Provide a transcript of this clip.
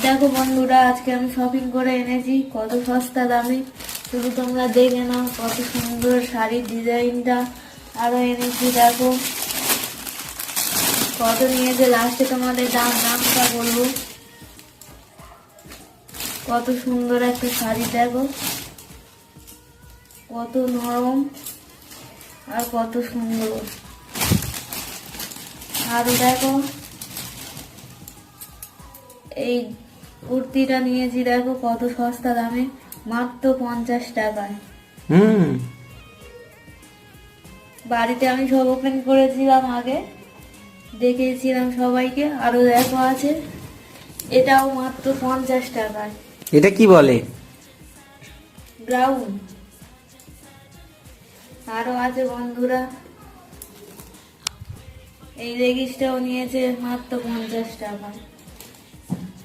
দেখো বন্ধুরা, আজকে আমি শপিং করে এনেছি কত সস্তা দামে। শুধু তোমরা দেখে নাও কত সুন্দর শাড়ির ডিজাইনটা। আরো এনেছি দেখো কত নিয়েছে, লাস্টে তোমাদের দামটা বলবো। কত সুন্দর একটা শাড়ি দেখো, কত নরম আর কত সুন্দর। আর দেখো এই কুর্তিটা নিয়েছি দেখো কত সস্তা দামে, মাত্র 50 টাকায়। বাড়িতে আমি সব ওপেন করেছিলাম, আগে দেখিয়েছিলাম সবাইকে। আরো দেখো আছে, এটাও মাত্র 50 টাকায়। এটা কি বলে? ব্রাউন। আরো আছে বন্ধুরা, এই লেগিসটাও নিয়েছে মাত্র 50 টাকায়।